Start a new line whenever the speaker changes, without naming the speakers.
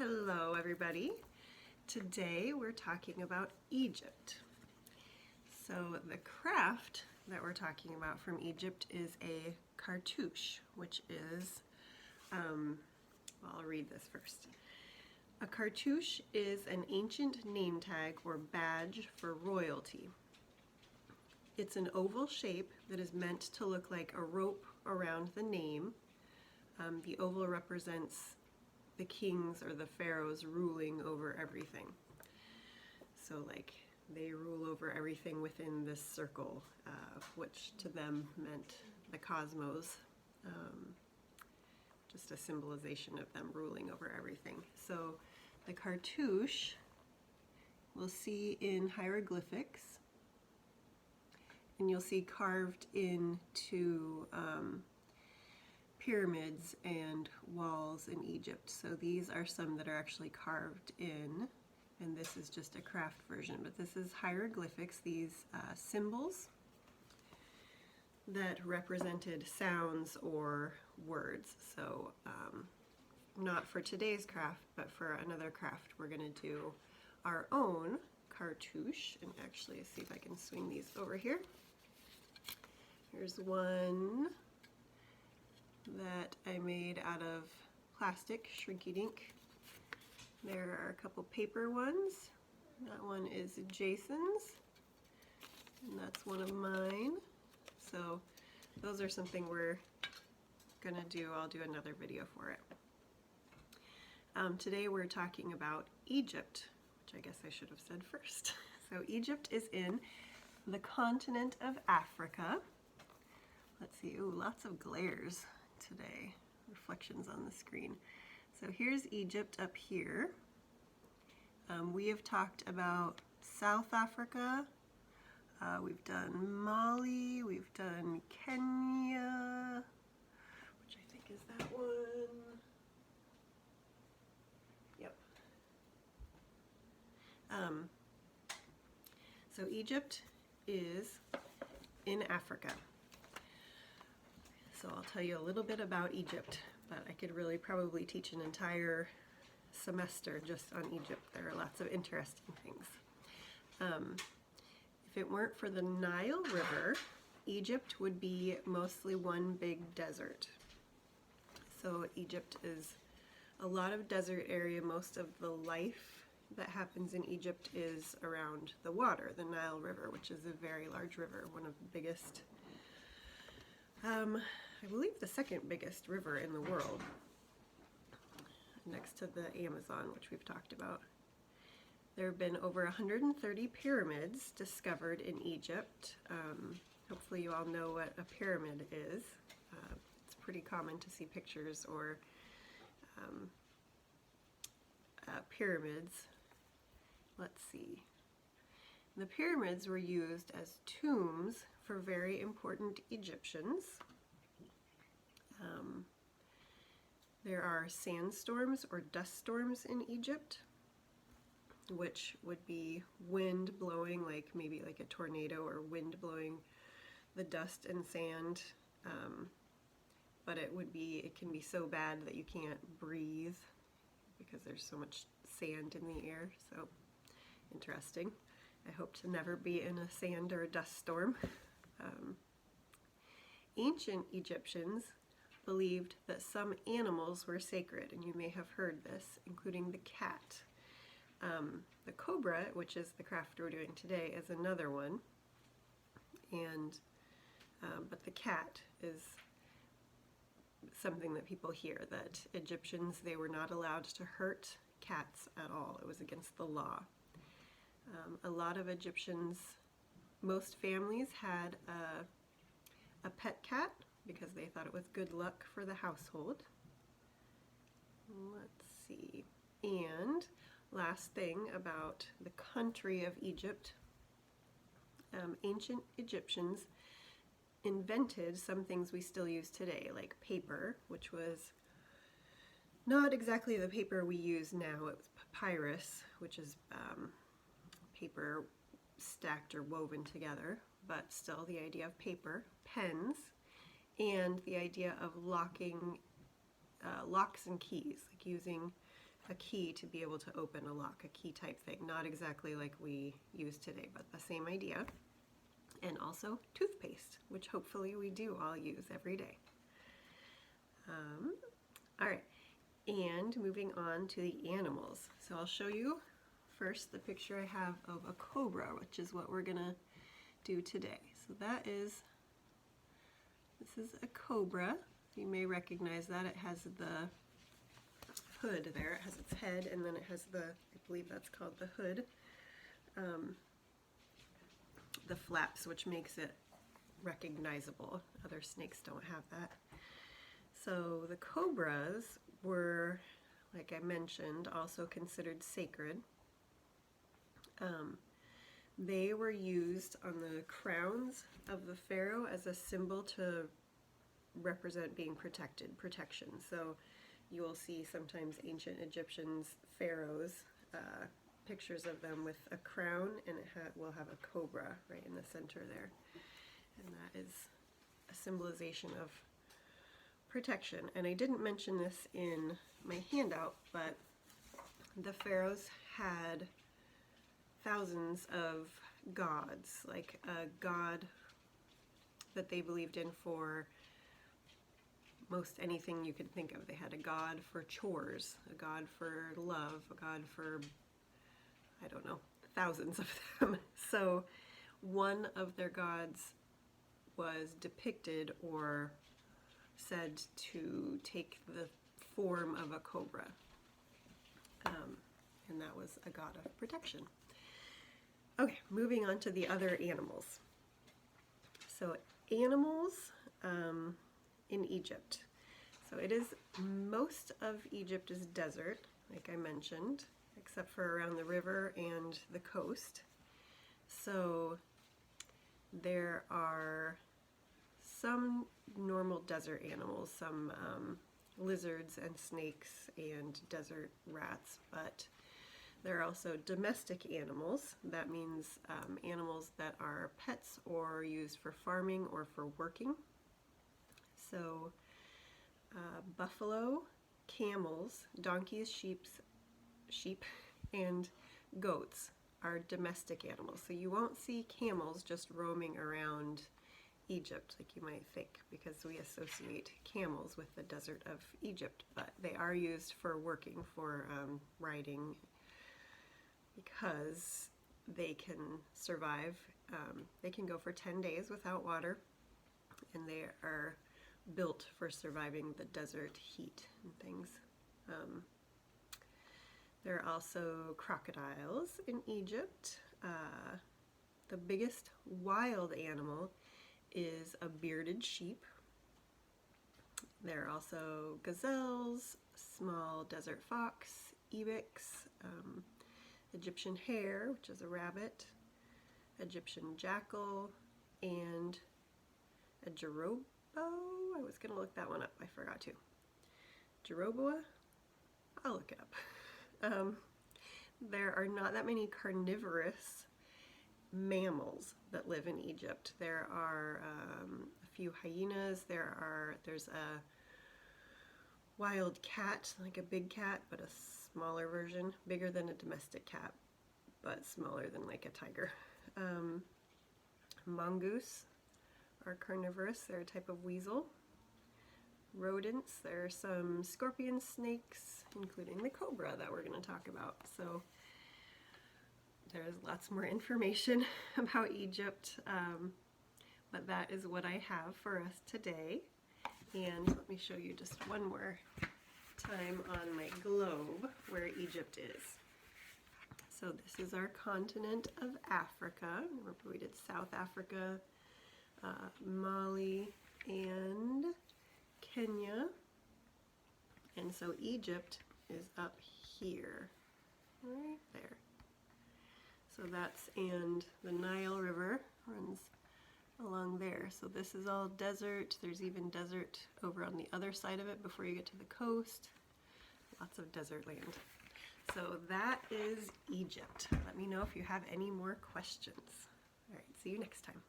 Hello everybody. Today we're talking about Egypt. So the craft that we're talking about from Egypt is a cartouche, which is, I'll read this first. A cartouche is an ancient name tag or badge for royalty. It's an oval shape that is meant to look like a rope around the name. The oval represents the kings or the pharaohs ruling over everything. So like they rule over everything within this circle, which to them meant the cosmos. Just a symbolization of them ruling over everything. So the cartouche we'll see in hieroglyphics, and you'll see carved into pyramids and walls in Egypt. So these are some that are actually carved in, and this is just a craft version, but this is hieroglyphics, these symbols that represented sounds or words. So not for today's craft, but for another craft we're going to do our own cartouche. And actually see if I can swing these over here. Here's one that I made out of plastic, Shrinky Dink. There are a couple paper ones. That one is Jason's, and that's one of mine. So those are something we're gonna do. I'll do another video for it. Today we're talking about Egypt, which I guess I should have said first. So Egypt is in the continent of Africa. Let's see, ooh, lots of glares today, reflections on the screen. So here's Egypt up here. We have talked about South Africa, we've done Mali, we've done Kenya, which I think is that one. Yep. So Egypt is in Africa. So I'll tell you a little bit about Egypt, but I could really probably teach an entire semester just on Egypt. There are lots of interesting things. If it weren't for the Nile River, Egypt would be mostly one big desert. So Egypt is a lot of desert area. Most of the life that happens in Egypt is around the water, the Nile River, which is a very large river, one of the biggest, I believe the second biggest river in the world, next to the Amazon, which we've talked about. There have been over 130 pyramids discovered in Egypt. Hopefully you all know what a pyramid is. It's pretty common to see pictures or pyramids. Let's see. The pyramids were used as tombs for very important Egyptians. There are sandstorms or dust storms in Egypt, which would be wind blowing, like maybe like a tornado, or wind blowing the dust and sand, but it can be so bad that you can't breathe because there's so much sand in the air. So interesting. I hope to never be in a sand or a dust storm. Ancient Egyptians believed that some animals were sacred, and you may have heard this, including the cat. The cobra, which is the craft we're doing today, is another one, and but the cat is something that people hear, that Egyptians, they were not allowed to hurt cats at all. It was against the law. A lot of Egyptians, most families had a pet cat because they thought it was good luck for the household. Let's see. And last thing about the country of Egypt, ancient Egyptians invented some things we still use today, like paper, which was not exactly the paper we use now. It was papyrus, which is paper stacked or woven together, but still the idea of paper, pens, and the idea of locking locks and keys, like using a key to be able to open a lock, a key type thing. Not exactly like we use today, but the same idea. And also toothpaste, which hopefully we do all use every day. All right, and moving on to the animals. So I'll show you first the picture I have of a cobra, which is what we're gonna do today. So this is a cobra. You may recognize that. It has the hood there. It has its head, and then it has I believe that's called the hood, the flaps, which makes it recognizable. Other snakes don't have that. So the cobras were, like I mentioned, also considered sacred. They were used on the crowns of the pharaoh as a symbol to represent being protection. So you will see sometimes ancient Egyptians, pharaohs, pictures of them with a crown, and it will have a cobra right in the center there. And that is a symbolization of protection. And I didn't mention this in my handout, but the pharaohs had thousands of gods, like a god that they believed in for most anything you could think of. They had a god for chores, a god for love, a god for, I don't know, thousands of them. So one of their gods was depicted or said to take the form of a cobra. And that was a god of protection. Okay, moving on to the other animals. So animals in Egypt. So it is, most of Egypt is desert, like I mentioned, except for around the river and the coast. So there are some normal desert animals, some lizards and snakes and desert rats, but there are also domestic animals. That means animals that are pets or used for farming or for working. So buffalo, camels, donkeys, sheep, and goats are domestic animals. So you won't see camels just roaming around Egypt like you might think, because we associate camels with the desert of Egypt, but they are used for working, for riding, because they can survive. They can go for 10 days without water, and they are built for surviving the desert heat and things. There are also crocodiles in Egypt. The biggest wild animal is a bearded sheep. There are also gazelles, small desert fox, ibex, Egyptian hare, which is a rabbit, Egyptian jackal, and a jerobo. I was going to look that one up. I forgot to. Jeroboa? I'll look it up. There are not that many carnivorous mammals that live in Egypt. There are a few hyenas. There's a wild cat, like a big cat, but a smaller version, bigger than a domestic cat, but smaller than like a tiger. Mongoose are carnivorous. They're a type of weasel. Rodents, there are some scorpion snakes, including the cobra that we're going to talk about. So there's lots more information about Egypt, but that is what I have for us today. And let me show you just one more time on my globe where Egypt is. So this is our continent of Africa. Remember we did South Africa, Mali, and Kenya. And so Egypt is up here, right there. So that's, and the Nile River runs along there. So this is all desert. There's even desert over on the other side of it before you get to the coast. Lots of desert land. So that is Egypt. Let me know if you have any more questions. All right, see you next time.